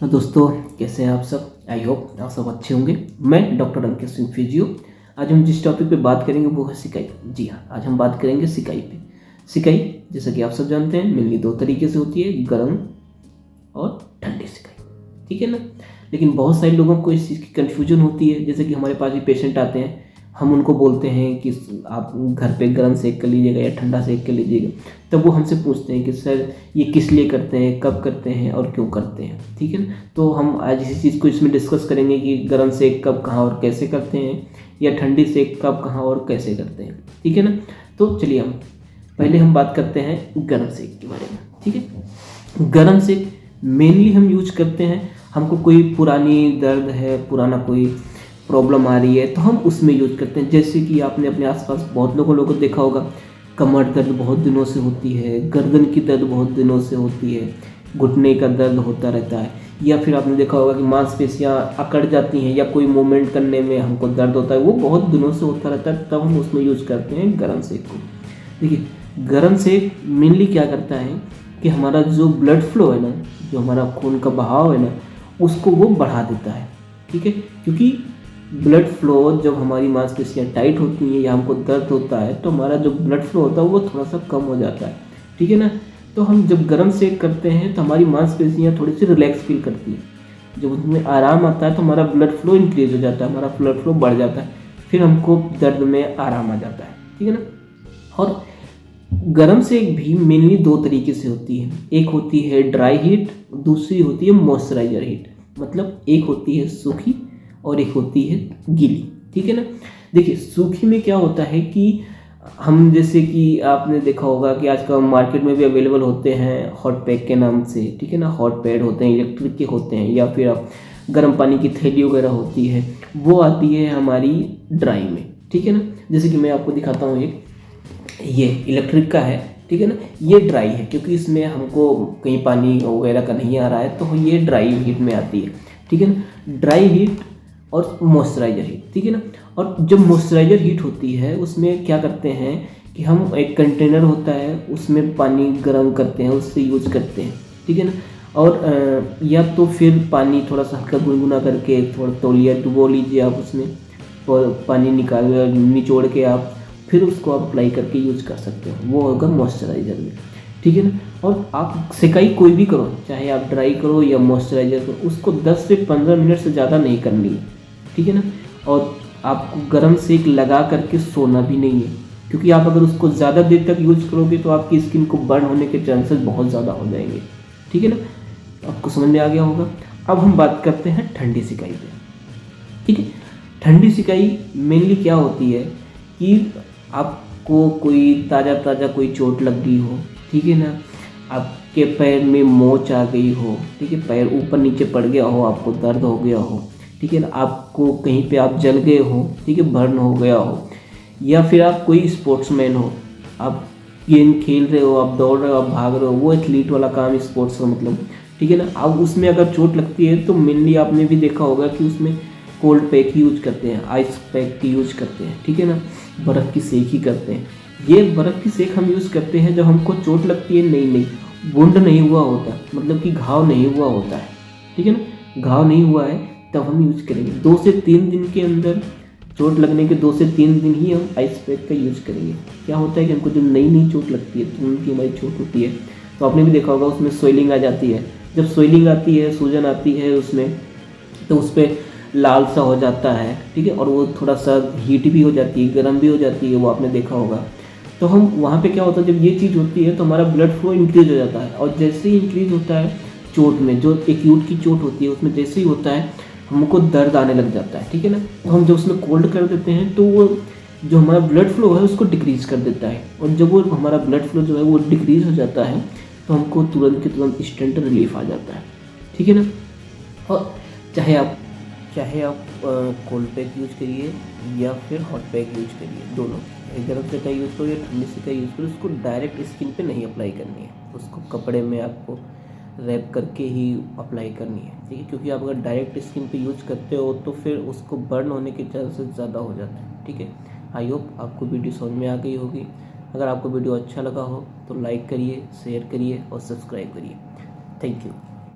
दोस्तों कैसे हैं आप सब। आई होप आप सब अच्छे होंगे। मैं डॉक्टर अंकित सिंह फिजियो। आज हम जिस टॉपिक पे बात करेंगे वो है सिकाई। जी हाँ, आज हम बात करेंगे सिकाई पे। सिकाई जैसा कि आप सब जानते हैं मेनली दो तरीके से होती है, गर्म और ठंडी सिकाई, ठीक है ना। लेकिन बहुत सारे लोगों को इस चीज़ की कन्फ्यूजन होती है। जैसे कि हमारे पास भी पेशेंट आते हैं, हम उनको बोलते हैं कि आप घर पे गर्म सेक कर लीजिएगा या ठंडा सेक कर लीजिएगा। तब वो हमसे पूछते हैं कि सर ये किस लिए करते हैं, कब करते हैं और क्यों करते हैं, ठीक है ना। तो हम आज इसी चीज़ को इसमें डिस्कस करेंगे कि गर्म सेक कब, कहाँ और कैसे करते हैं, या ठंडी सेक कब, कहाँ और कैसे करते हैं, ठीक है ना। तो चलिए हम बात करते हैं गर्म सेक के बारे में, ठीक है। गर्म सेक मेनली हम यूज करते हैं, हमको कोई पुरानी दर्द है, पुराना कोई प्रॉब्लम आ रही है तो हम उसमें यूज करते हैं। जैसे कि आपने अपने आसपास बहुत लोगों को देखा होगा, कमर दर्द बहुत दिनों से होती है, गर्दन की दर्द बहुत दिनों से होती है, घुटने का दर्द होता रहता है, या फिर आपने देखा होगा कि मांसपेशियां अकड़ जाती हैं या कोई मूवमेंट करने में हमको दर्द होता है, वो बहुत दिनों से होता रहता है। तब हम उसमें यूज करते हैं गर्म सेक को। देखिए गर्म सेक मेनली क्या करता है कि हमारा जो ब्लड फ्लो है ना, जो हमारा खून का बहाव है ना, उसको वो बढ़ा देता है, ठीक है। क्योंकि ब्लड फ्लो जब हमारी मांसपेशियाँ टाइट होती हैं या हमको दर्द होता है तो हमारा जो ब्लड फ्लो होता है वो थोड़ा सा कम हो जाता है, ठीक है ना। तो हम जब गर्म सेक करते हैं तो हमारी मांसपेशियाँ थोड़ी सी रिलैक्स फील करती हैं। जब उसमें आराम आता है तो हमारा ब्लड फ्लो इंक्रीज हो जाता है, हमारा ब्लड फ्लो बढ़ जाता है, फिर हमको दर्द में आराम आ जाता है, ठीक है ना। और गर्म सेक भी मेनली दो तरीके से होती है। एक होती है ड्राई हीट, दूसरी होती है मॉइस्चराइजर हीट। मतलब एक होती है सूखी और एक होती है गीली, ठीक है ना। देखिए सूखी में क्या होता है कि हम, जैसे कि आपने देखा होगा कि आजकल मार्केट में भी अवेलेबल होते हैं हॉट पैक के नाम से, ठीक है ना। हॉट पैड होते हैं, इलेक्ट्रिक के होते हैं, या फिर आप गर्म पानी की थैली वगैरह होती है, वो आती है हमारी ड्राई में, ठीक है ना। जैसे कि मैं आपको दिखाता हूँ, एक ये इलेक्ट्रिक का है, ठीक है ना। ये ड्राई है क्योंकि इसमें हमको कहीं पानी वगैरह का नहीं आ रहा है, तो ये ड्राई हीट में आती है, ठीक है ना। ड्राई हीट और मॉइस्चराइजर हीट, ठीक है ना। और जब मॉइस्चराइजर हीट होती है उसमें क्या करते हैं कि हम, एक कंटेनर होता है उसमें पानी गर्म करते हैं, उससे यूज करते हैं, ठीक है ना। और या तो फिर पानी थोड़ा सा हल्का गुनगुना करके थोड़ा तौलिया डुबो लीजिए आप उसमें, और पानी निचोड़ के आप फिर उसको आप अप्लाई करके यूज कर सकते हो, वो होगा मॉइस्चराइजर में, ठीक है ना। और आप सिकाई कोई भी करो, चाहे आप ड्राई करो या मॉइस्चराइजर करो, उसको 10 से 15 मिनट से ज़्यादा नहीं करनी है, ठीक है ना। और आपको गर्म सेक लगा करके सोना भी नहीं है, क्योंकि आप अगर उसको ज़्यादा देर तक यूज करोगे तो आपकी स्किन को बर्न होने के चांसेस बहुत ज़्यादा हो जाएंगे, ठीक है ना। आपको समझ में आ गया होगा। अब हम बात करते हैं ठंडी सिकाई पे, ठीक है। ठंडी सिकाई मेनली क्या होती है कि आपको कोई ताज़ा कोई चोट लग गई हो, ठीक है ना, आपके पैर में मोच आ गई हो, ठीक है, पैर ऊपर नीचे पड़ गया हो, आपको दर्द हो गया हो, ठीक है ना, आपको कहीं पे आप जल गए हो, ठीक है, बर्न हो गया हो, या फिर आप कोई स्पोर्ट्समैन हो, आप गेम खेल रहे हो, आप दौड़ रहे हो, आप भाग रहे हो, वो एथलीट वाला काम स्पोर्ट्स का मतलब, ठीक है ना। अब उसमें अगर चोट लगती है तो मेनली आपने भी देखा होगा कि उसमें कोल्ड पैक यूज करते हैं, आइस पैक की यूज करते हैं, ठीक है ना, बर्फ़ की सेक ही करते हैं। ये बर्फ़ की सेक हम यूज़ करते हैं जब हमको चोट लगती है, नहीं वुंड नहीं हुआ होता, मतलब कि घाव नहीं हुआ होता है, ठीक है ना। घाव नहीं हुआ है तब हम यूज करेंगे। 2 से 3 दिन के अंदर, चोट लगने के 2 से 3 दिन ही हम आइस पैक का यूज करेंगे। क्या होता है कि हमको जब नई चोट लगती है, तो उनकी हमारी चोट होती है, तो आपने भी देखा होगा उसमें स्वेलिंग आ जाती है। जब स्वेलिंग आती है, सूजन आती है उसमें, तो उस पर लाल सा हो जाता है, ठीक है, और वो थोड़ा सा हीट भी हो जाती है, गर्म भी हो जाती है, वो आपने देखा होगा। तो हम वहाँ पे क्या होता है, जब ये चीज़ होती है तो हमारा ब्लड फ्लो इंक्रीज हो जाता है, और जैसे ही इंक्रीज होता है चोट में, जो एक्यूट की चोट होती है उसमें जैसे ही होता है हमको दर्द आने लग जाता है, ठीक है ना। तो हम जब उसमें कोल्ड कर देते हैं तो वो जो हमारा ब्लड फ्लो है उसको डिक्रीज कर देता है, और जब वो हमारा ब्लड फ्लो जो है वो डिक्रीज हो जाता है तो हमको तुरंत के तुरंत इंस्टेंट रिलीफ आ जाता है, ठीक है ना। और चाहे आप कोल्ड पैक यूज करिए या फिर हॉट पैक यूज करिए, दोनों, गर्म सिकाई यूज़ करो या ठंडी सिकाई यूज़ करो, उसको डायरेक्ट स्किन पे नहीं अप्लाई करनी है, उसको कपड़े में आपको रैप करके ही अप्लाई करनी है, ठीक है। क्योंकि आप अगर डायरेक्ट स्किन पे यूज करते हो तो फिर उसको बर्न होने के चांसेस ज़्यादा हो जाते हैं, ठीक है। आई होप आपको वीडियो समझ में आ गई होगी। अगर आपको वीडियो अच्छा लगा हो तो लाइक करिए, शेयर करिए और सब्सक्राइब करिए। Thank you.